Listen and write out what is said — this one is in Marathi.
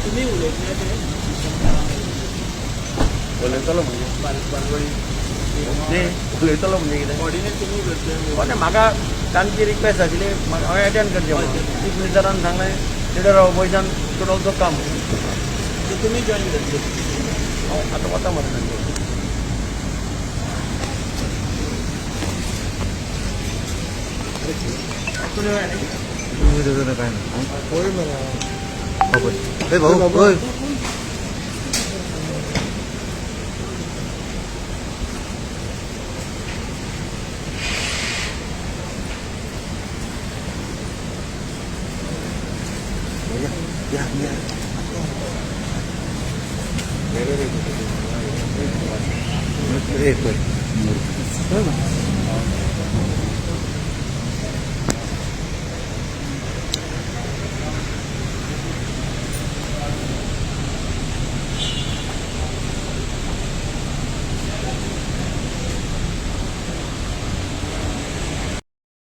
तुम्ही उलयतले ते उलयतलो म्हणजे बालवडी न्ही उलयतलो म्हणजे कितें ऑर्डिनेट तुमी उलयतले कोणे म्हाका तांची रिक्वेस्ट आशिल्ली हांवें अटेंड करचें म्हणून चीफ मिनिस्टरान सांगलें लिडर ऑफ ऑपोजिशन टूड ऑल्सो कम तुम्ही जॉईन करतले हांव आतां वता मरे तांचे तुमी काय काय होय मला नाही भाऊ होय या एक